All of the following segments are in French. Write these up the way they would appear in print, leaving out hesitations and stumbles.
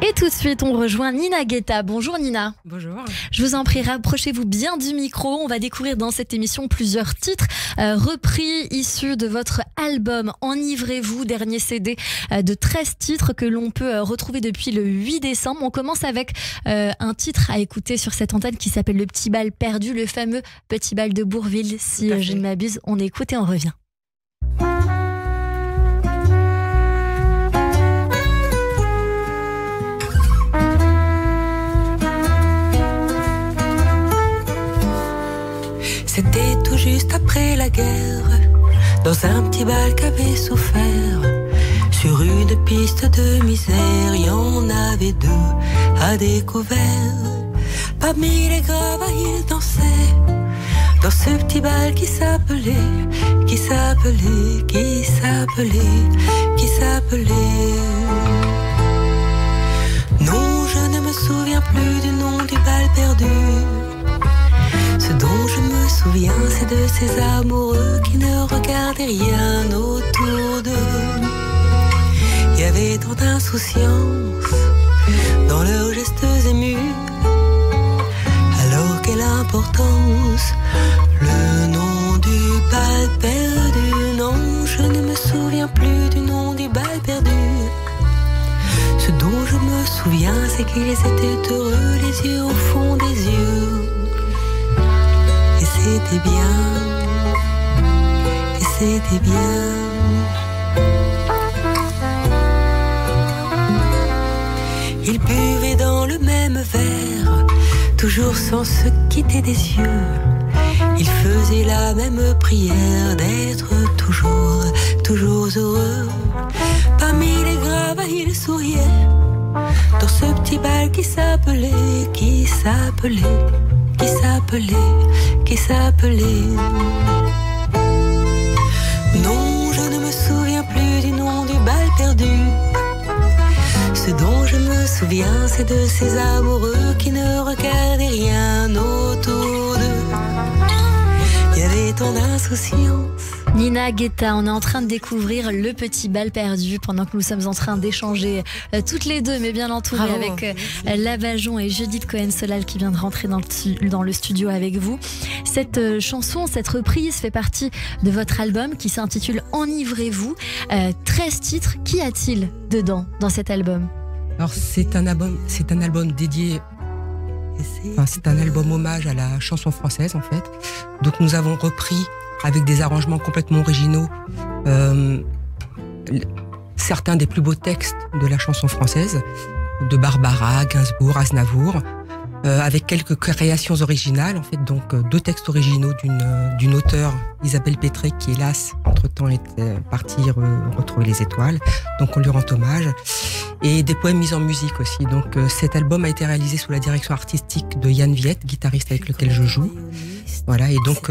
Et tout de suite, on rejoint Nina Guetta. Bonjour Nina. Bonjour. Je vous en prie, rapprochez-vous bien du micro. On va découvrir dans cette émission plusieurs titres repris, issus de votre album Enivrez-vous, dernier CD de 13 titres que l'on peut retrouver depuis le 8 décembre. On commence avec un titre à écouter sur cette antenne qui s'appelle Le Petit Bal Perdu, le fameux Petit Bal de Bourvil, si je ne m'abuse. On écoute et on revient. C'était tout juste après la guerre, dans un petit bal qu'avait souffert. Sur une piste de misère, y en avait deux à découvert. Parmi les gravats, ils dansaient dans ce petit bal qui s'appelait. Non, je ne me souviens plus du nom du bal perdu. Ce dont je me souviens, c'est de ces amoureux qui ne regardaient rien autour d'eux. Il y avait tant d'insouciance dans leurs gestes émus. Alors quelle importance, le nom du bal perdu. Non, je ne me souviens plus du nom du bal perdu. Ce dont je me souviens, c'est qu'ils étaient heureux, les yeux au fond des yeux. C'était bien, et c'était bien. Ils buvaient dans le même verre, toujours sans se quitter des yeux. Ils faisaient la même prière d'être toujours heureux. Parmi les gravats, ils souriaient dans ce petit bal qui s'appelait. Non, je ne me souviens plus du nom du bal perdu. Ce dont je me souviens, c'est de ces amoureux qui ne regardaient rien autour d'eux. Il y avait tant d'insouciance. Nina Guetta, on est en train de découvrir Le Petit Bal Perdu pendant que nous sommes en train d'échanger toutes les deux, mais bien entourées avec Lavajon et Judith Cohen-Solal qui vient de rentrer dans le studio avec vous. Cette chanson, cette reprise fait partie de votre album qui s'intitule Enivrez-vous. 13 titres, qu'y a-t-il dedans dans cet album ? Alors c'est un album dédié, c'est un album hommage à la chanson française en fait. Donc nous avons repris avec des arrangements complètement originaux certains des plus beaux textes de la chanson française, de Barbara, Gainsbourg, Aznavour, avec quelques créations originales en fait. Donc 2 textes originaux d'une auteure, Isabelle Pétré, qui hélas entre-temps est partie retrouver les étoiles, donc on lui rend hommage, et des poèmes mis en musique aussi. Donc cet album a été réalisé sous la direction artistique de Yann Viette, guitariste avec lequel je joue. Voilà, et donc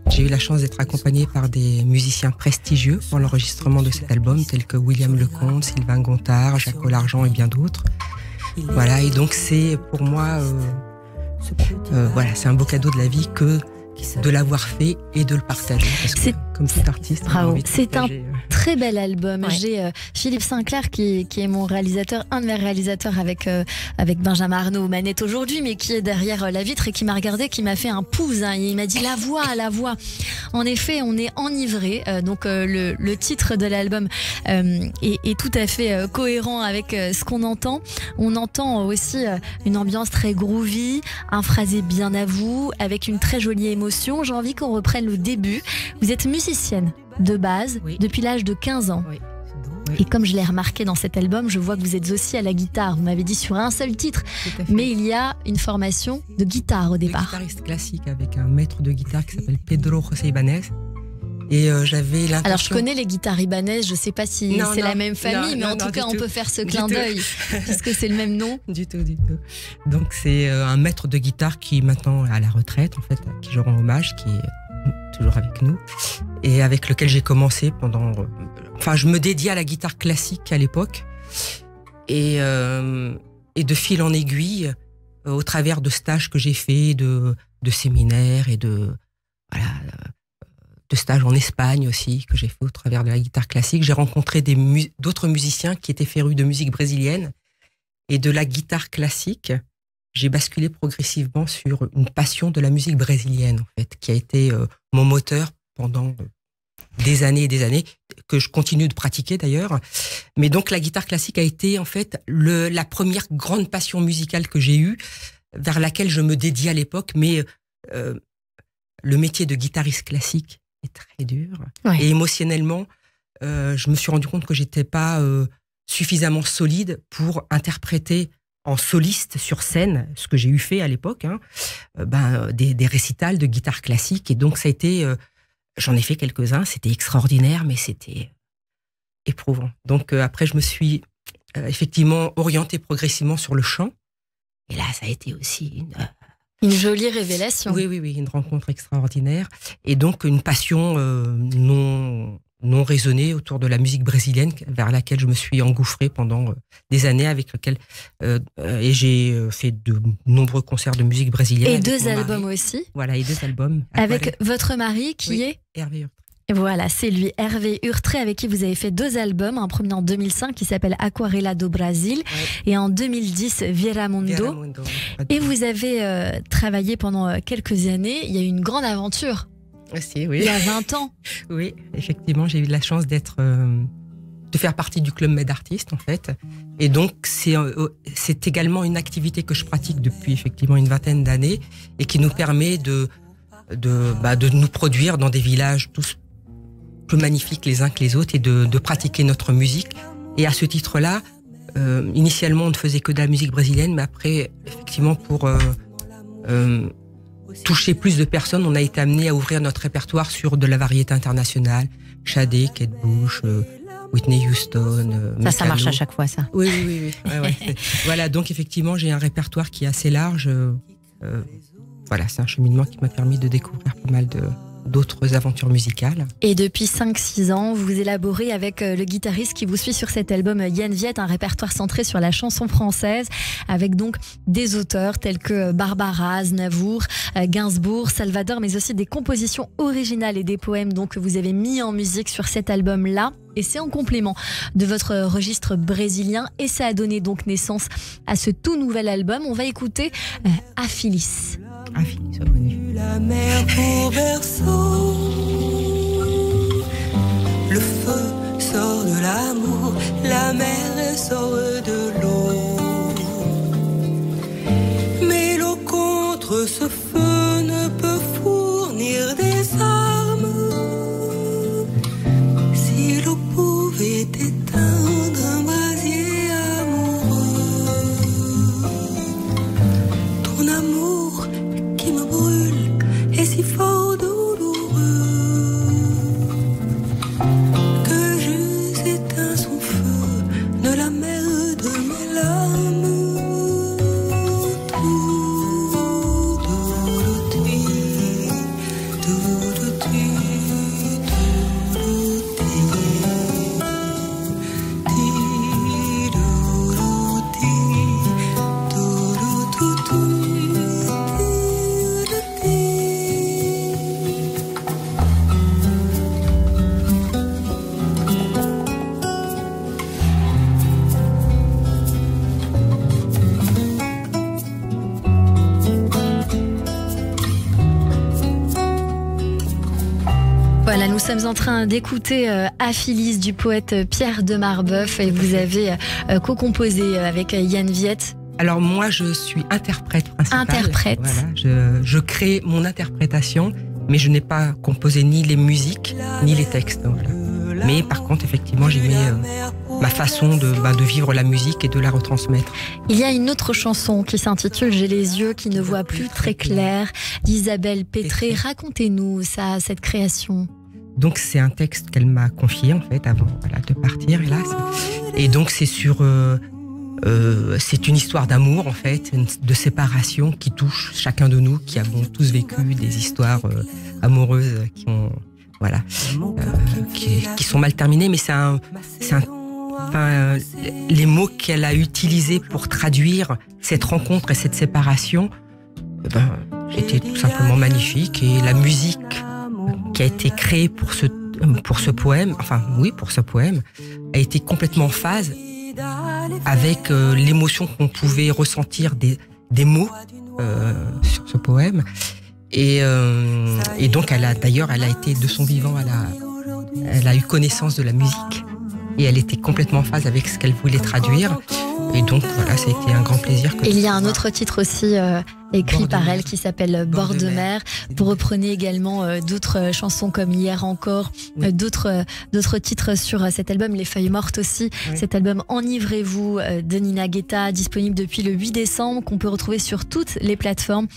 j'ai eu la chance d'être accompagné par des musiciens prestigieux pour l'enregistrement de cet album, tels que William Lecomte, Sylvain Gontard, Jacques Largent et bien d'autres. Voilà, et donc c'est pour moi, c'est un beau cadeau de la vie que de l'avoir fait et de le partager. Parce que, comme tout artiste, c'est un très bel album. Ouais. J'ai Philippe Sinclair qui est mon réalisateur, un de mes réalisateurs avec Benjamin Arnault aux manettes aujourd'hui, mais qui est derrière la vitre et qui m'a regardé, qui m'a fait un pouce. Il m'a dit la voix. En effet, on est enivré. Donc le titre de l'album est tout à fait cohérent avec ce qu'on entend. On entend aussi une ambiance très groovy, un phrasé bien à vous, avec une très jolie émotion. J'ai envie qu'on reprenne le début. Vous êtes musicienne de base depuis l'âge de 15 ans. Oui. Et comme je l'ai remarqué dans cet album, je vois que vous êtes aussi à la guitare. Vous m'avez dit sur un seul titre, mais il y a une formation de guitare au départ. Guitariste classique avec un maître de guitare qui s'appelle Pedro José Ibanez. Et j'avais l'intention... Alors je connais les guitares ibanaises, je ne sais pas si c'est la même famille, mais en tout cas on peut faire ce clin d'œil, puisque c'est le même nom. Du tout. Donc c'est un maître de guitare qui maintenant est à la retraite, en fait, à qui je rends hommage, qui est toujours avec nous, et avec lequel j'ai commencé pendant... je me dédiais à la guitare classique à l'époque, et de fil en aiguille, au travers de stages que j'ai faits, de séminaires et de stages en Espagne aussi, que j'ai fait au travers de la guitare classique. J'ai rencontré d'autres musiciens qui étaient férus de musique brésilienne Et de la guitare classique, j'ai basculé progressivement sur une passion de la musique brésilienne, en fait, qui a été mon moteur pendant des années et des années, que je continue de pratiquer d'ailleurs. Mais donc la guitare classique a été en fait la première grande passion musicale que j'ai eue, vers laquelle je me dédie à l'époque. Mais le métier de guitariste classique est très dur. Ouais. Et émotionnellement, je me suis rendu compte que j'étais pas suffisamment solide pour interpréter en soliste sur scène, ce que j'ai eu fait à l'époque, des récitals de guitare classique. Et donc ça a été... j'en ai fait quelques-uns, c'était extraordinaire, mais c'était éprouvant. Donc après, je me suis effectivement orientée progressivement sur le chant. Et là, ça a été aussi une jolie révélation. Oui, une rencontre extraordinaire. Et donc une passion non raisonnée autour de la musique brésilienne, vers laquelle je me suis engouffrée pendant des années, avec lequel et j'ai fait de nombreux concerts de musique brésilienne. Et 2 albums aussi. Voilà, et 2 albums. Avec votre mari qui est Hervé Urtré. Voilà, c'est lui, Hervé Urtré, avec qui vous avez fait 2 albums, un premier en 2005 qui s'appelle Aquarela do Brasil, et en 2010 Viramundo. Et vous avez travaillé pendant quelques années. Il y a eu une grande aventure. Aussi, oui. Il y a 20 ans. Oui, effectivement, j'ai eu la chance de faire partie du Club Med Artistes, en fait. Et donc, c'est également une activité que je pratique depuis effectivement une vingtaine d'années et qui nous permet de nous produire dans des villages tous plus magnifiques les uns que les autres et de pratiquer notre musique. Et à ce titre-là, initialement, on ne faisait que de la musique brésilienne, mais après, effectivement, pour toucher plus de personnes, on a été amené à ouvrir notre répertoire sur de la variété internationale. Sade, Kate Bush, Whitney Houston. Ça marche à chaque fois, ça. Oui. Ouais. Voilà, donc effectivement, j'ai un répertoire qui est assez large. Voilà, c'est un cheminement qui m'a permis de découvrir pas mal d'autres aventures musicales. Et depuis 5-6 ans, vous élaborez avec le guitariste qui vous suit sur cet album, Yann Viette, un répertoire centré sur la chanson française, avec donc des auteurs tels que Barbara, Aznavour, Gainsbourg, Salvador, mais aussi des compositions originales et des poèmes donc, que vous avez mis en musique sur cet album-là. Et c'est en complément de votre registre brésilien, et ça a donné donc naissance à ce tout nouvel album. On va écouter Aphilis. Aphilis, magnifique. La mer pour berceau, le feu sort de l'amour, la mer sort de l'eau. Mais l'eau contre ce feu ne peut fournir des armes. Si l'eau pouvait éteindre un brasier amoureux, ton amour qui me brûle est si fort douloureux que j'eusse éteint son feu de la mer de mes larmes. Voilà, nous sommes en train d'écouter Aphilis du poète Pierre de Marbeuf, et vous avez co-composé avec Yann Viette. Alors moi, je suis interprète principale. Interprète. Voilà, je crée mon interprétation, mais je n'ai pas composé ni les musiques, ni les textes. Voilà. Mais par contre, effectivement, j'ai mis ma façon de vivre la musique et de la retransmettre. Il y a une autre chanson qui s'intitule « J'ai les yeux qui ne voient plus très clair » d'Isabelle Pétré. Racontez-nous ça, cette création. Donc c'est un texte qu'elle m'a confié en fait avant de partir, hélas. Et donc c'est c'est une histoire d'amour en fait, de séparation qui touche chacun de nous, qui avons tous vécu des histoires amoureuses qui sont mal terminées, mais les mots qu'elle a utilisés pour traduire cette rencontre et cette séparation, c'était tout simplement magnifique. Et la musique qui a été créée pour ce poème, a été complètement en phase avec l'émotion qu'on pouvait ressentir des mots sur ce poème. Et donc elle a été de son vivant, elle a eu connaissance de la musique et elle était complètement en phase avec ce qu'elle voulait traduire. Et donc voilà, ça a été un grand plaisir. Il y a un autre titre aussi écrit par elle qui s'appelle Bord de mer. Vous reprenez également d'autres chansons comme Hier encore, d'autres titres sur cet album, Les Feuilles Mortes aussi. Oui. Cet album Enivrez-vous de Nina Guetta, disponible depuis le 8 décembre, qu'on peut retrouver sur toutes les plateformes,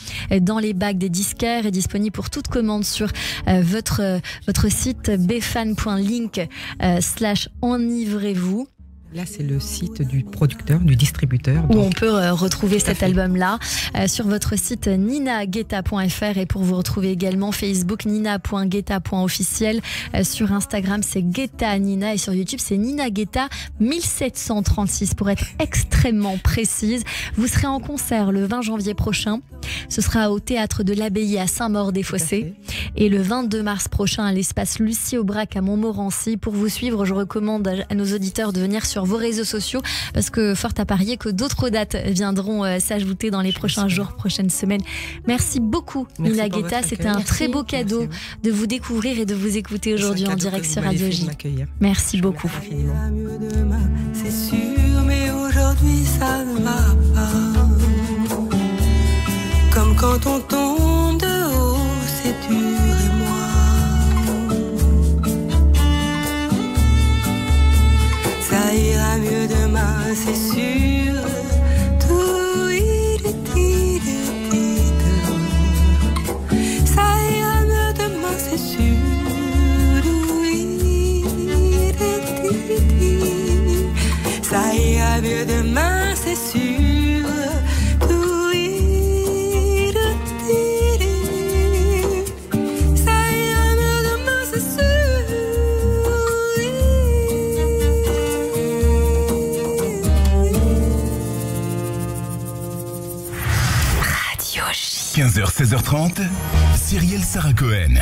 dans les bacs des disquaires, et disponible pour toute commande sur votre site bfan.link/enivrez-vous. Là, c'est le site du producteur, du distributeur. Où on peut retrouver cet album-là sur votre site ninaguetta.fr, et pour vous retrouver également Facebook nina.guetta.officiel. Sur Instagram, c'est Guetta Nina, et sur YouTube, c'est Nina Guetta 1736 pour être extrêmement précise. Vous serez en concert le 20 janvier prochain. Ce sera au Théâtre de l'Abbaye à Saint-Maur-des-Fossés. Et le 22 mars prochain à l'espace Lucie Aubrac à Montmorency. Pour vous suivre, je recommande à nos auditeurs de venir sur vos réseaux sociaux, parce que fort à parier que d'autres dates viendront s'ajouter dans les prochains jours, prochaines semaines. Merci beaucoup, Nina Guetta. C'était un très beau cadeau de vous découvrir et de vous écouter aujourd'hui en direct sur Radio J. Merci beaucoup. C'est sûr, mais aujourd'hui ça ne va pas. Comme quand on tombe de haut, c'est dur et moi. Ça ira mieux demain, c'est sûr. Ça ira mieux demain, c'est sûr. Ça ira mieux demain, c'est sûr. Radio J. 15h, 16h30, Cyrielle Sarah Cohen.